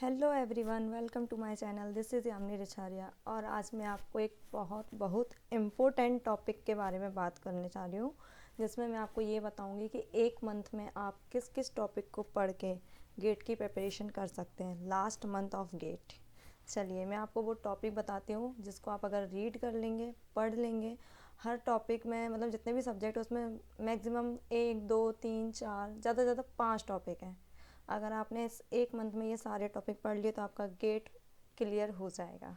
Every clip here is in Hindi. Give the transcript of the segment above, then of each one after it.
Hello everyone, welcome to my channel. This is Yamini Richhariya और आज मैं आपको एक बहुत इम्पोर्टेंट टॉपिक के बारे में बात करने जा रही हूँ, जिसमें मैं आपको ये बताऊँगी कि एक मंथ में आप किस किस टॉपिक को पढ़ के गेट की प्रिपरेशन कर सकते हैं, लास्ट मंथ ऑफ गेट। चलिए मैं आपको वो टॉपिक बताती हूँ जिसको आप अगर रीड कर लेंगे, पढ़ लेंगे, हर टॉपिक में मतलब जितने भी सब्जेक्ट है उसमें मैक्सिमम 1 2 3 4 ज़्यादा से ज़्यादा 5 टॉपिक हैं। अगर आपने इस एक मंथ में ये सारे टॉपिक पढ़ लिए तो आपका गेट क्लियर हो जाएगा।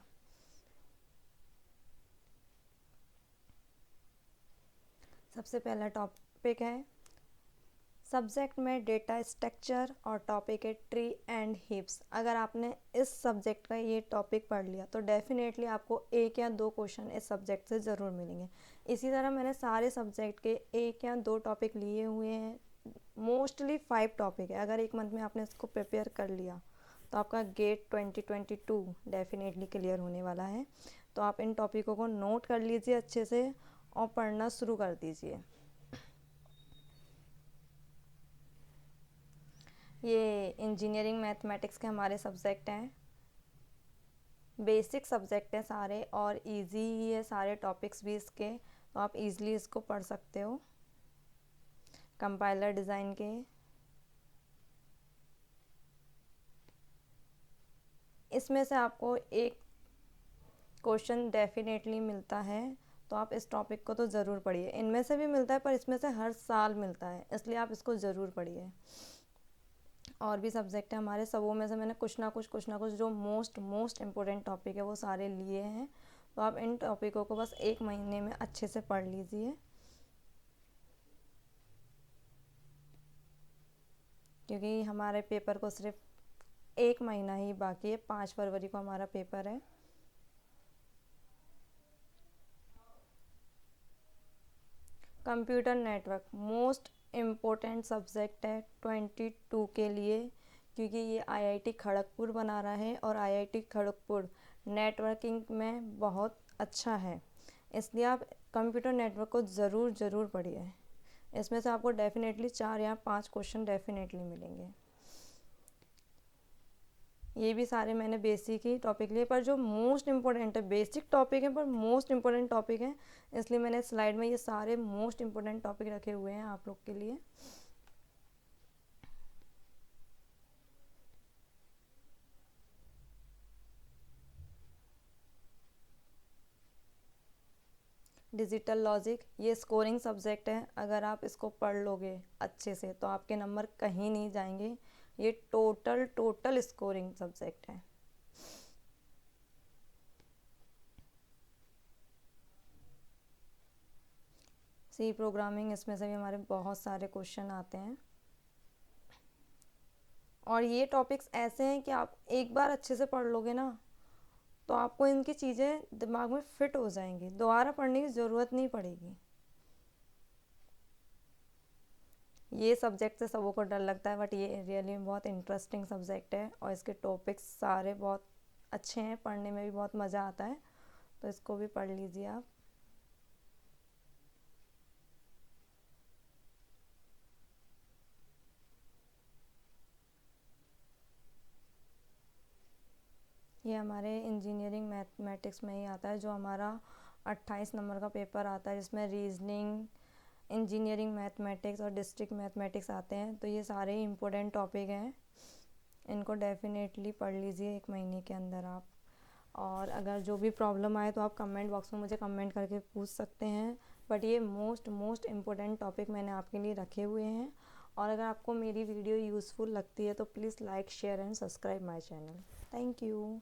सबसे पहला टॉपिक है सब्जेक्ट में डेटा स्ट्रक्चर और टॉपिक है ट्री एंड हीप्स। अगर आपने इस सब्जेक्ट का ये टॉपिक पढ़ लिया तो डेफिनेटली आपको एक या दो क्वेश्चन इस सब्जेक्ट से ज़रूर मिलेंगे। इसी तरह मैंने सारे सब्जेक्ट के एक या दो टॉपिक लिए हुए हैं, मोस्टली 5 टॉपिक है। अगर एक मंथ में आपने इसको प्रिपेयर कर लिया तो आपका गेट 2022 डेफिनेटली क्लियर होने वाला है। तो आप इन टॉपिकों को नोट कर लीजिए अच्छे से और पढ़ना शुरू कर दीजिए। ये इंजीनियरिंग मैथमेटिक्स के हमारे सब्जेक्ट हैं, बेसिक सब्जेक्ट हैं सारे और इजी ही है सारे टॉपिक्स भी इसके, तो आप इजीली इसको पढ़ सकते हो। कंपाइलर डिज़ाइन के इसमें से आपको एक क्वेश्चन डेफिनेटली मिलता है, तो आप इस टॉपिक को तो ज़रूर पढ़िए। इनमें से भी मिलता है पर इसमें से हर साल मिलता है, इसलिए आप इसको ज़रूर पढ़िए। और भी सब्जेक्ट है हमारे, सबों में से मैंने कुछ ना कुछ जो मोस्ट इम्पोर्टेंट टॉपिक है वो सारे लिए हैं। तो आप इन टॉपिकों को बस एक महीने में अच्छे से पढ़ लीजिए, क्योंकि हमारे पेपर को सिर्फ एक महीना ही बाकी है। 5 फरवरी को हमारा पेपर है। Computer network most important subject है 22 के लिए, क्योंकि ये आईआईटी खड़गपुर बना रहा है और आईआईटी खड़गपुर नेटवर्किंग में बहुत अच्छा है, इसलिए आप कंप्यूटर नेटवर्क को ज़रूर पढ़िए। इसमें से आपको डेफिनेटली 4 या 5 क्वेश्चन डेफिनेटली मिलेंगे। ये भी सारे मैंने बेसिक ही टॉपिक लिए, पर जो मोस्ट इम्पोर्टेंट है, बेसिक टॉपिक है पर मोस्ट इम्पोर्टेंट टॉपिक है, इसलिए मैंने स्लाइड में ये सारे मोस्ट इम्पोर्टेंट टॉपिक रखे हुए हैं आप लोग के लिए। डिजिटल लॉजिक ये स्कोरिंग सब्जेक्ट है, अगर आप इसको पढ़ लोगे अच्छे से तो आपके नंबर कहीं नहीं जाएंगे। ये टोटल स्कोरिंग सब्जेक्ट है। सी प्रोग्रामिंग, इसमें से भी हमारे बहुत सारे क्वेश्चन आते हैं और ये टॉपिक्स ऐसे हैं कि आप एक बार अच्छे से पढ़ लोगे ना तो आपको इनकी चीज़ें दिमाग में फिट हो जाएंगी, दोबारा पढ़ने की ज़रूरत नहीं पड़ेगी। ये सब्जेक्ट से सबों को डर लगता है, बट ये रियली बहुत इंटरेस्टिंग सब्जेक्ट है और इसके टॉपिक्स सारे बहुत अच्छे हैं, पढ़ने में भी बहुत मज़ा आता है, तो इसको भी पढ़ लीजिए आप। ये हमारे इंजीनियरिंग मैथमेटिक्स में ही आता है, जो हमारा 28 नंबर का पेपर आता है, जिसमें रीजनिंग, इंजीनियरिंग मैथमेटिक्स और डिस्ट्रिक्ट मैथमेटिक्स आते हैं। तो ये सारे इम्पोर्टेंट टॉपिक हैं, इनको डेफिनेटली पढ़ लीजिए एक महीने के अंदर आप। और अगर जो भी प्रॉब्लम आए तो आप कमेंट बॉक्स में मुझे कमेंट करके पूछ सकते हैं, बट ये मोस्ट इम्पोर्टेंट टॉपिक मैंने आपके लिए रखे हुए हैं। और अगर आपको मेरी वीडियो यूज़फुल लगती है तो please like share and subscribe my channel. Thank you.